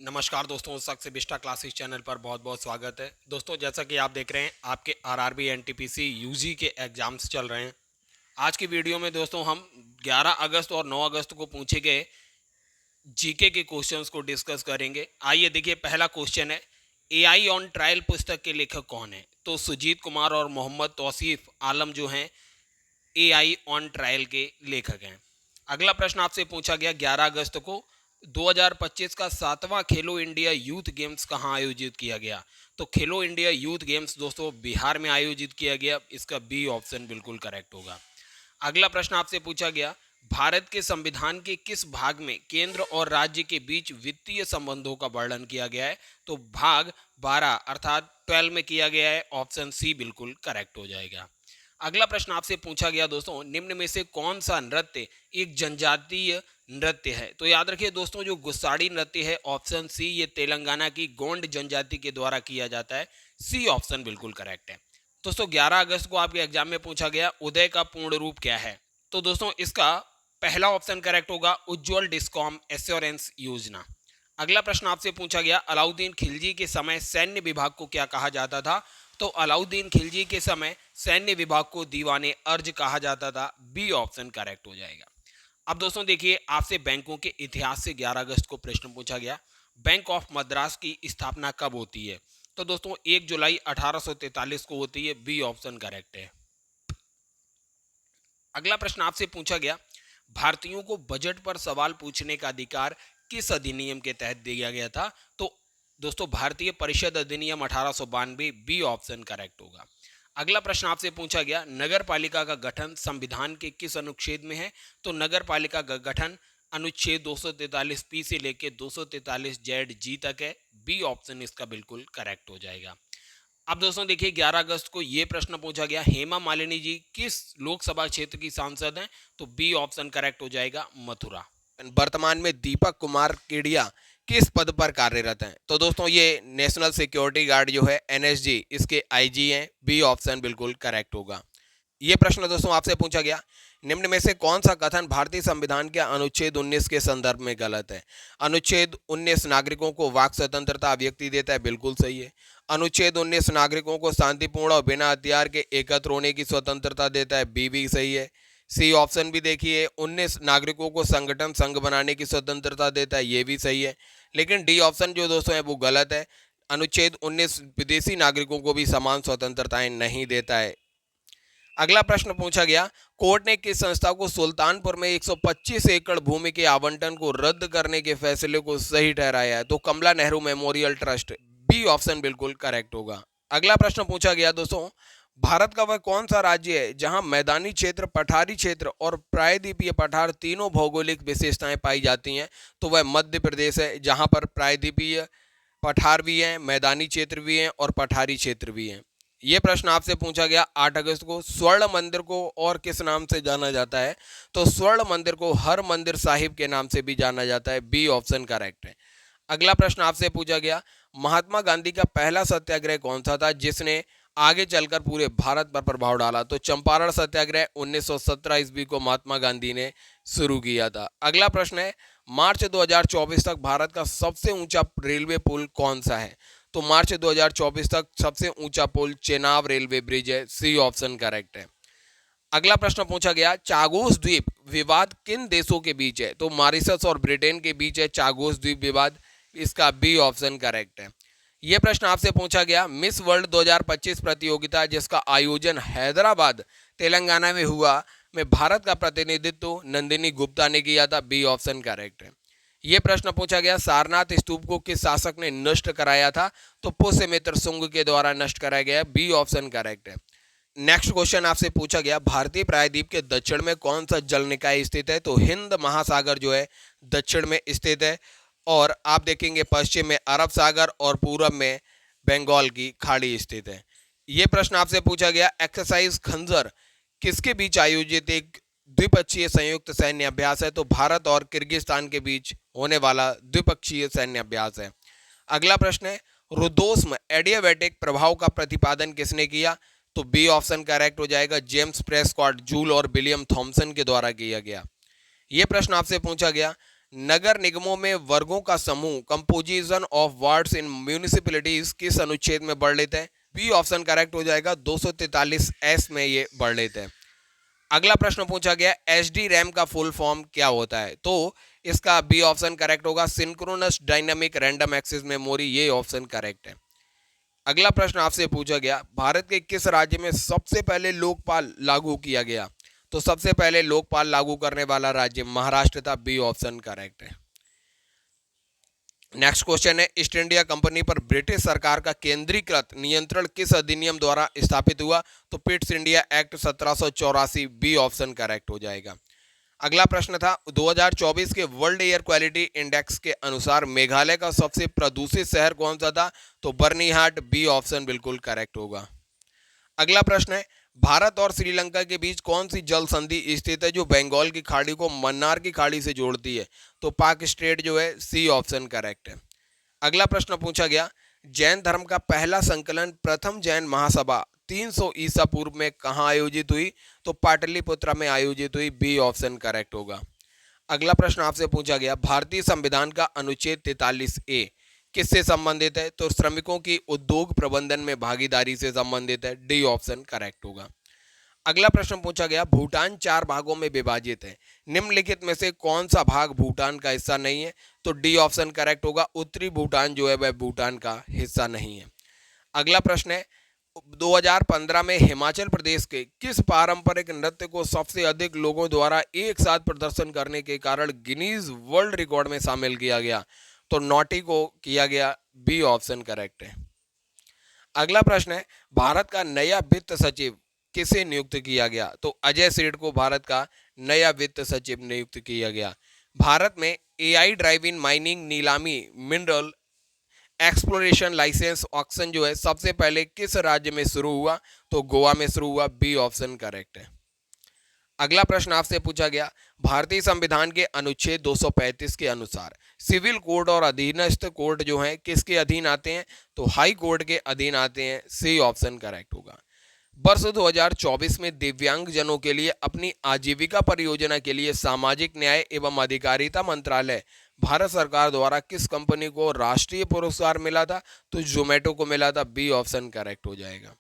नमस्कार दोस्तों, शख्स बिस्टा क्लासेस चैनल पर बहुत बहुत स्वागत है। दोस्तों, जैसा कि आप देख रहे हैं, आपके आरआरबी एनटीपीसी यूजी के एग्जाम्स चल रहे हैं। आज की वीडियो में दोस्तों हम 11 अगस्त और 9 अगस्त को पूछे गए जीके के क्वेश्चंस को डिस्कस करेंगे। आइए देखिए, पहला क्वेश्चन है, एआई ऑन ट्रायल पुस्तक के लेखक कौन है? तो सुजीत कुमार और मोहम्मद तौसीफ आलम जो हैं एआई ऑन ट्रायल के लेखक हैं। अगला प्रश्न आपसे पूछा गया 11 अगस्त को 2025 का 7वां खेलो इंडिया यूथ गेम्स कहां आयोजित किया गया? तो खेलो इंडिया यूथ गेम्स दोस्तों बिहार में आयोजित किया गया। इसका बी ऑप्शन बिल्कुल करेक्ट होगा। अगला प्रश्न आपसे पूछा गया, भारत के संविधान के किस भाग में केंद्र और राज्य के बीच वित्तीय संबंधों का वर्णन किया गया है? तो भाग 12 अर्थात 12 में किया गया है। ऑप्शन सी बिल्कुल करेक्ट हो जाएगा। अगला प्रश्न आपसे पूछा गया दोस्तों, निम्न में से कौन सा नृत्य एक जनजातीय नृत्य है? तो याद रखिए दोस्तों, जो गुस्साड़ी नृत्य है ऑप्शन सी, ये तेलंगाना की गोंड जनजाति के द्वारा किया जाता है। सी ऑप्शन बिल्कुल करेक्ट है। दोस्तों, 11 अगस्त को आपके एग्जाम में पूछा गया, उदय का पूर्ण रूप क्या है? तो दोस्तों, इसका पहला ऑप्शन करेक्ट होगा, उज्ज्वल डिस्कॉम एश्योरेंस योजना। अगला प्रश्न आपसे पूछा गया, अलाउद्दीन खिलजी के समय सैन्य विभाग को क्या कहा जाता था? तो अलाउद्दीन खिलजी के समय सैन्य विभाग को दीवाने अर्ज कहा जाता था। बी ऑप्शन करेक्ट हो जाएगा। अब दोस्तों देखिए, आपसे बैंकों के इतिहास से 11 अगस्त को प्रश्न पूछा गया, बैंक ऑफ मद्रास की स्थापना कब होती है? तो दोस्तों 1 जुलाई 1843 को होती है। बी ऑप्शन करेक्ट है। अगला प्रश्न आपसे पूछा गया, भारतीयों को बजट पर सवाल पूछने का अधिकार किस अधिनियम के तहत दिया गया था? तो दोस्तों भारतीय परिषद अधिनियम 1892। बी ऑप्शन करेक्ट होगा। अगला प्रश्न आपसे पूछा गया, नगर पालिका का गठन संविधान के किस अनुच्छेद में है? तो नगर पालिका का गठन अनुच्छेद 243 पी से लेकर 243 जेड जी तक है। बी ऑप्शन इसका बिल्कुल करेक्ट हो जाएगा। अब दोस्तों देखिए, 11 अगस्त को यह प्रश्न पूछा गया, हेमा मालिनी जी किस लोकसभा क्षेत्र की सांसद हैं? तो बी ऑप्शन करेक्ट हो जाएगा, मथुरा। वर्तमान में दीपक कुमार केडिया किस पद पर कार्यरत हैं? तो दोस्तों ये नेशनल सिक्योरिटी गार्ड जो है एनएसजी, इसके आईजी हैं। बी ऑप्शन बिल्कुल करेक्ट होगा। ये प्रश्न दोस्तों आपसे पूछा गया, निम्न में से कौन सा कथन भारतीय संविधान के अनुच्छेद 19 के संदर्भ में गलत है? अनुच्छेद 19 नागरिकों को वाक स्वतंत्रता व्यक्ति देता है। बिल्कुल सही है। अनुच्छेद 19 नागरिकों को शांतिपूर्ण और बिना हथियार के एकत्र होने की स्वतंत्रता देता है। बी भी सही है। सी ऑप्शन भी देखिए, 19 नागरिकों को संगठन संघ बनाने की स्वतंत्रता देता है। ये भी सही है। लेकिन डी ऑप्शन जो दोस्तों है वो गलत है। अनुच्छेद 19 विदेशी नागरिकों को भी समान स्वतंत्रताएं नहीं देता है। अगला प्रश्न पूछा गया, कोर्ट ने किस संस्था को सुल्तानपुर में 125 एकड़ भूमि के आवंटन को रद्द करने के फैसले को सही ठहराया है? तो Kamala Nehru memorial trust. B option बिल्कुल करेक्ट होगा। अगला प्रश्न पूछा गया दोस्तों, भारत का वह कौन सा राज्य है जहां मैदानी क्षेत्र, पठारी क्षेत्र और प्रायद्वीपीय पठार तीनों भौगोलिक विशेषताएं पाई जाती हैं? तो वह मध्य प्रदेश है, जहां पर प्रायद्वीपीय पठार भी हैं, मैदानी क्षेत्र भी हैं और पठारी क्षेत्र भी हैं। ये प्रश्न आपसे पूछा गया 8 अगस्त को, स्वर्ण मंदिर को और किस नाम से जाना जाता है? तो स्वर्ण मंदिर को हर मंदिर साहिब के नाम से भी जाना जाता है। बी ऑप्शन करेक्ट है। अगला प्रश्न आपसे पूछा गया, महात्मा गांधी का पहला सत्याग्रह कौन सा था जिसने आगे चलकर पूरे भारत पर प्रभाव डाला? तो चंपारण सत्याग्रह 1917 ईस्वी को महात्मा गांधी ने शुरू किया था। अगला प्रश्न है, मार्च 2024 तक भारत का सबसे ऊंचा रेलवे पुल कौन सा है? तो मार्च 2024 तक सबसे ऊंचा पुल चेनाब रेलवे ब्रिज है। सी ऑप्शन करेक्ट है। अगला प्रश्न पूछा गया, चागोस द्वीप विवाद किन देशों के बीच है? तो मॉरिशस और ब्रिटेन के बीच है चागोस द्वीप विवाद। इसका बी ऑप्शन करेक्ट है। यह प्रश्न आपसे पूछा गया, मिस वर्ल्ड 2025 प्रतियोगिता जिसका आयोजन हैदराबाद तेलंगाना में हुआ, में भारत का प्रतिनिधित्व नंदिनी गुप्ता ने किया था। बी ऑप्शन करेक्ट है। यह प्रश्न पूछा गया, सारनाथ स्तूप को किस शासक ने नष्ट कराया था? तो पुष्यमित्र शुंग के द्वारा नष्ट कराया गया। बी ऑप्शन करेक्ट है। नेक्स्ट क्वेश्चन आपसे पूछा गया, भारतीय प्रायद्वीप के दक्षिण में कौन सा जल निकाय स्थित है? तो हिंद महासागर जो है दक्षिण में स्थित है, और आप देखेंगे पश्चिम में अरब सागर और पूर्व में बंगाल की खाड़ी स्थित है। यह प्रश्न आपसे पूछा गया, एक्सरसाइज खंजर किसके बीच आयोजित एक द्विपक्षीय संयुक्त सैन्य अभ्यास है? तो भारत और किर्गिस्तान के बीच होने वाला द्विपक्षीय सैन्य अभ्यास है। अगला प्रश्न है, रुदोस्म एडियाबैटिक प्रभाव का प्रतिपादन किसने किया? तो बी ऑप्शन करेक्ट हो जाएगा, जेम्स प्रेस्कॉट, जूल और विलियम थॉमसन के द्वारा किया गया। यह प्रश्न आपसे पूछा गया, नगर निगमों में वर्गों का समूह composition of wards in municipalities किस अनुच्छेद में बढ़ लेते हैं? बी ऑप्शन करेक्ट हो जाएगा, 243 एस में ये बढ़ लेते हैं। अगला प्रश्न पूछा गया एच डी रैम का फुल फॉर्म क्या होता है? तो इसका बी ऑप्शन करेक्ट होगा, synchronous dynamic random access memory, ये ऑप्शन करेक्ट है। अगला प्रश्न आपसे पूछा गया भारत के किस राज्य में सबसे पहले लोकपाल लागू किया गया? तो सबसे पहले लोकपाल लागू करने वाला राज्य महाराष्ट्र था, बी ऑप्शन करेक्ट है। नेक्स्ट क्वेश्चन है ईस्ट इंडिया कंपनी पर ब्रिटिश सरकार का केंद्रीकृत नियंत्रण किस अधिनियम द्वारा स्थापित हुआ? तो Pitt's India act 1784, B option correct हो जाएगा। अगला प्रश्न था 2024 के वर्ल्ड एयर क्वालिटी इंडेक्स के अनुसार मेघालय का सबसे प्रदूषित शहर कौन सा था? तो बर्नीहाट, बी ऑप्शन बिल्कुल करेक्ट होगा। अगला प्रश्न है भारत और श्रीलंका के बीच कौन सी जल संधि स्थित है जो बंगाल की खाड़ी को मन्नार की खाड़ी से जोड़ती है? तो पाक स्ट्रेट जो है, सी ऑप्शन करेक्ट है। अगला प्रश्न पूछा गया जैन धर्म का पहला संकलन प्रथम जैन महासभा 300 ईसा पूर्व में कहाँ आयोजित हुई? तो पाटलिपुत्रा में आयोजित हुई, बी ऑप्शन करेक्ट होगा। अगला प्रश्न आपसे पूछा गया भारतीय संविधान का अनुच्छेद 43 ए किससे संबंधित है? तो श्रमिकों की उद्योग प्रबंधन में भागीदारी से संबंधित है, डी ऑप्शन करेक्ट होगा। अगला प्रश्न पूछा गया भूटान 4 भागों में विभाजित है, निम्नलिखित में से कौन सा भाग भूटान का हिस्सा नहीं है? तो डी ऑप्शन करेक्ट होगा, उत्तरी भूटान जो है वह भूटान का हिस्सा नहीं है। अगला प्रश्न है 2015 में हिमाचल प्रदेश के किस पारंपरिक नृत्य को सबसे अधिक लोगों द्वारा एक साथ प्रदर्शन करने के कारण गिनीज वर्ल्ड रिकॉर्ड में शामिल किया गया? तो नौटी को किया गया, बी ऑप्शन करेक्ट है। अगला प्रश्न है भारत का नया वित्त सचिव किसे नियुक्त किया गया? तो अजय सेठ को भारत का नया वित्त सचिव नियुक्त किया गया। भारत में एआई ड्राइव इन माइनिंग नीलामी मिनरल एक्सप्लोरेशन लाइसेंस ऑक्शन जो है सबसे पहले किस राज्य में शुरू हुआ? तो गोवा में शुरू हुआ, बी ऑप्शन करेक्ट है। अगला प्रश्न आपसे पूछा गया भारतीय संविधान के अनुच्छेद 235 के अनुसार सिविल कोड और अधीनस्थ कोर्ट जो हैं किसके अधीन आते हैं? तो हाई कोर्ट के अधीन आते हैं, सी ऑप्शन करेक्ट होगा। वर्ष 2024 में दिव्यांग जनों के लिए अपनी आजीविका परियोजना के लिए सामाजिक न्याय एवं अधिकारिता मंत्रालय भारत सरकार द्वारा किस कंपनी को राष्ट्रीय पुरस्कार मिला था? तो जोमेटो को मिला था, बी ऑप्शन करेक्ट हो जाएगा।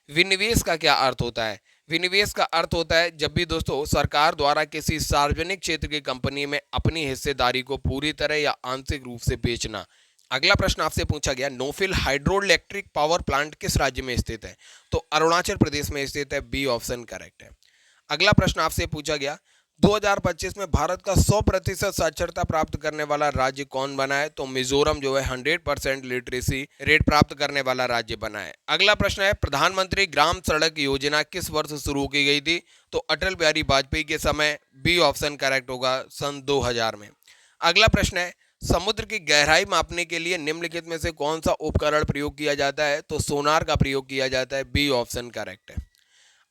विनिवेश का क्या अर्थ होता है? विनिवेश का अर्थ होता है जब भी दोस्तों सरकार द्वारा किसी सार्वजनिक क्षेत्र की कंपनी में अपनी हिस्सेदारी को पूरी तरह या आंशिक रूप से बेचना। अगला प्रश्न आपसे पूछा गया नोफिल हाइड्रो इलेक्ट्रिक पावर प्लांट किस राज्य में स्थित है? तो अरुणाचल प्रदेश में स्थित है, बी ऑप्शन करेक्ट है। अगला प्रश्न आपसे पूछा गया 2025 में भारत का 100% साक्षरता प्राप्त करने वाला राज्य कौन बना है? तो मिजोरम जो है 100% लिटरेसी रेट प्राप्त करने वाला राज्य बना है। अगला प्रश्न है प्रधानमंत्री ग्राम सड़क योजना किस वर्ष शुरू की गई थी? तो अटल बिहारी वाजपेयी के समय, बी ऑप्शन करेक्ट होगा, सन 2000 में। अगला प्रश्न है समुद्र की गहराई मापने के लिए निम्नलिखित में से कौन सा उपकरण प्रयोग किया जाता है? तो सोनार का प्रयोग किया जाता है, बी ऑप्शन करेक्ट है।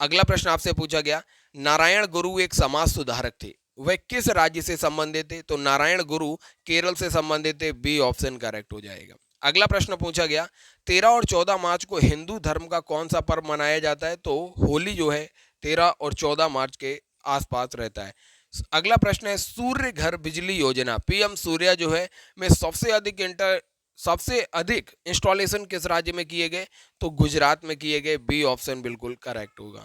अगला प्रश्न आपसे पूछा गया नारायण गुरु एक समाज सुधारक थे, वह किस राज्य से संबंधित थे? तो नारायण गुरु केरल से संबंधित थे, बी ऑप्शन करेक्ट हो जाएगा। अगला प्रश्न पूछा गया 13 और 14 मार्च को हिंदू धर्म का कौन सा पर्व मनाया जाता है? तो होली जो है 13 और 14 मार्च के आसपास रहता है। अगला प्रश्न है सूर्य घर बिजली योजना पीएम सूर्या जो है में सबसे अधिक इंस्टॉलेशन किस राज्य में किए गए? तो गुजरात में किए गए, बी ऑप्शन बिल्कुल करेक्ट होगा।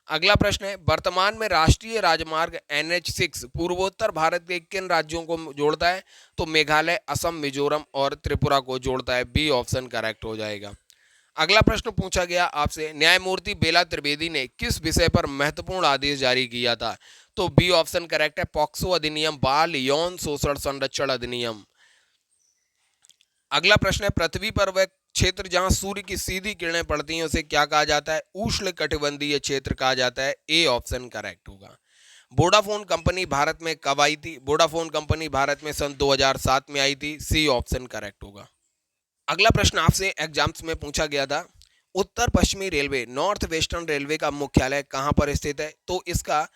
अगला प्रश्न है वर्तमान में राष्ट्रीय राजमार्ग NH6 पूर्वोत्तर भारत के किन राज्यों को जोड़ता है? तो मेघालय, असम, मिजोरम और त्रिपुरा को जोड़ता है, बी ऑप्शन करेक्ट हो जाएगा। अगला प्रश्न पूछा गया आपसे न्यायमूर्ति बेला त्रिवेदी ने किस विषय पर महत्वपूर्ण आदेश जारी किया था? तो बी ऑप्शन करेक्ट है, पॉक्सो अधिनियम, बाल यौन शोषण संरक्षण अधिनियम। अगला प्रश्न है पृथ्वी पर वह क्षेत्र जहां सूर्य की सीधी किरणें पड़ती हैं उसे क्या कहा जाता है? उष्ण कटिबंधीय क्षेत्र कहा जाता है, ए ऑप्शन करेक्ट होगा। वोडाफोन कंपनी भारत में कब आई थी? वोडाफोन कंपनी भारत में सन 2007 में आई थी, सी ऑप्शन करेक्ट होगा। अगला प्रश्न आपसे एग्जाम्स में पूछा गया था उत्तर पश्चिमी रेलवे नॉर्थ वेस्टर्न रेलवे का मुख्यालय कहां पर स्थित है? तो इसका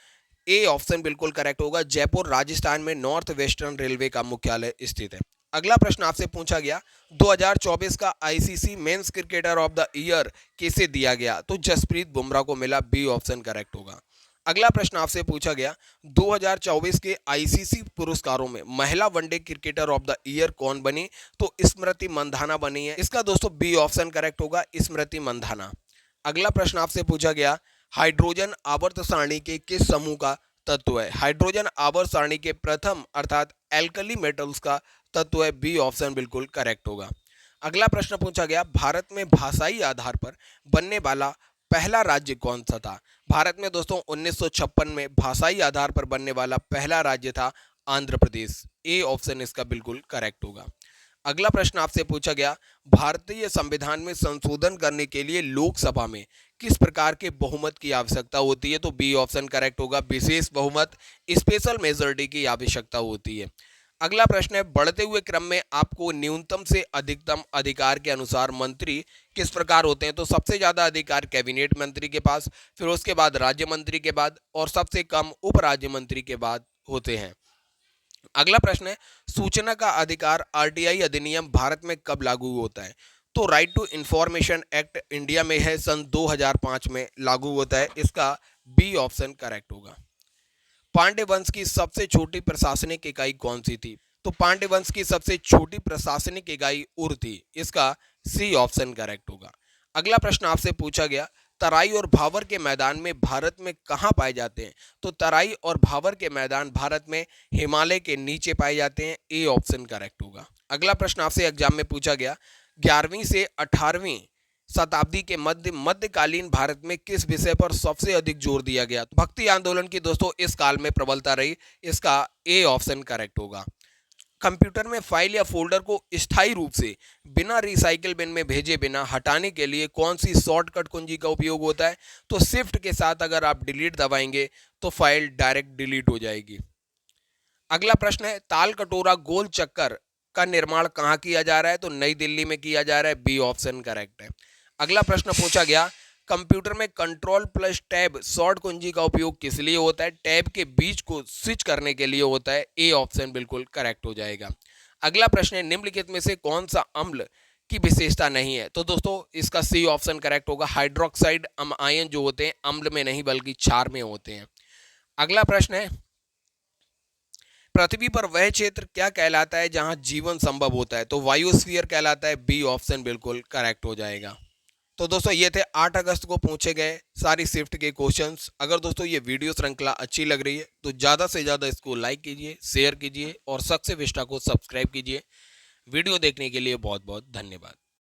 ए ऑप्शन बिल्कुल करेक्ट होगा, जयपुर राजस्थान में नॉर्थ वेस्टर्न रेलवे का मुख्यालय स्थित है। अगला प्रश्न आपसे पूछा गया 2024 का ICC men's cricketer of the year किसे दिया गया? तो जसप्रीत बुमराह को मिला, बी ऑप्शन करेक्ट होगा। अगला प्रश्न आपसे पूछा गया 2024 के आईसीसी पुरस्कारों में महिला one day cricketer of the year कौन बनी? तो स्मृति मंधाना बनी है। इसका दोस्तों बी ऑप्शन करेक्ट होगा, स्मृति मंधाना। अगला प्रश्न आपसे पूछा गया हाइड्रोजन आवर्त सारणी के किस समूह का तत्व है? हाइड्रोजन आवर्त सारणी के प्रथम अर्थात एल्कली मेटल्स का तत्व है, बी ऑप्शन बिल्कुल करेक्ट होगा। अगला प्रश्न पूछा गया भारत में भाषाई आधार पर बनने वाला पहला राज्य कौन सा था? भारत में दोस्तों 1956 में भाषाई आधार पर बनने वाला पहला राज्य था आंध्र प्रदेश। ए ऑप्शन इसका बिल्कुल करेक्ट होगा। अगला प्रश्न आपसे पूछा गया भारतीय संविधान में संशोधन करने के लिए लोकसभा में किस प्रकार के बहुमत की आवश्यकता होती है? तो बी ऑप्शन करेक्ट होगा, विशेष बहुमत, स्पेशल मेजॉरिटी की आवश्यकता होती है। अगला प्रश्न है बढ़ते हुए क्रम में आपको न्यूनतम से अधिकतम अधिकार के अनुसार मंत्री किस प्रकार होते हैं? तो सबसे ज्यादा अधिकार कैबिनेट मंत्री के पास, फिर उसके बाद राज्य मंत्री के बाद, और सबसे कम उप राज्य मंत्री के बाद होते हैं। अगला प्रश्न है सूचना का अधिकार आरटीआई अधिनियम भारत में कब लागू होता है? तो right to information act India में है सन 2005 में लागू होता है। इसका बी ऑप्शन करेक्ट होगा। पांड्य वंश की सबसे छोटी प्रशासनिक इकाई कौन सी थी? तो पांड्य वंश की सबसे छोटी प्रशासनिक इकाई उर थी। इसका सी ऑप्शन करेक्ट होगा। अगला प्रश्न आपसे पूछा गया तराई और भावर के मैदान में भारत में कहाँ पाए जाते हैं? तो तराई और भावर के मैदान भारत में हिमालय के नीचे पाए जाते हैं। ए ऑप्शन करेक्ट होगा। अगला प्रश्न आपसे एग्जाम में पूछा गया 11वीं से 18वीं शताब्दी के मध्यकालीन भारत में किस विषय पर सबसे अधिक जोर दिया गया? तो भक्ति आंदोलन की दोस्तों इस काल में प्रबलता रही। इसका ए ऑप्शन करेक्ट होगा। कंप्यूटर में फाइल या फोल्डर को स्थायी रूप से बिना रिसाइकिल बिन में भेजे बिना हटाने के लिए कौन सी शॉर्टकट कुंजी का उपयोग होता है? तो शिफ्ट के साथ अगर आप डिलीट दबाएंगे तो फाइल डायरेक्ट डिलीट हो जाएगी। अगला प्रश्न है ताल कटोरा गोल चक्कर का निर्माण कहाँ किया जा रहा है? तो नई दिल्ली में किया जा रहा है। बी ऑप्शन करेक्ट है। अगला प्रश्न पूछा गया कंप्यूटर में कंट्रोल प्लस टैब शॉर्ट कुंजी का उपयोग किस लिए होता है? टैब के बीच को स्विच करने के लिए होता है। ए ऑप्शन बिल्कुल करेक्ट हो जाएगा। अगला प्रश्न है निम्नलिखित में से कौन सा अम्ल की विशेषता नहीं है? तो दोस्तों इसका सी ऑप्शन करेक्ट होगा। हाइड्रोक्साइड आयन जो होते हैं अम्ल में नहीं बल्कि क्षार में होते हैं। अगला प्रश्न है पृथ्वी पर वह क्षेत्र क्या कहलाता है जहां जीवन संभव होता है? तो वायोस्फीयर कहलाता है। बी ऑप्शन बिल्कुल करेक्ट हो जाएगा। तो दोस्तों ये थे 8 अगस्त को पूछे गए सारी शिफ्ट के क्वेश्चंस। अगर दोस्तों ये वीडियो श्रृंखला अच्छी लग रही है तो ज़्यादा से ज़्यादा इसको लाइक कीजिए, शेयर कीजिए और सक्सेस विस्टा को सब्सक्राइब कीजिए। वीडियो देखने के लिए बहुत बहुत धन्यवाद।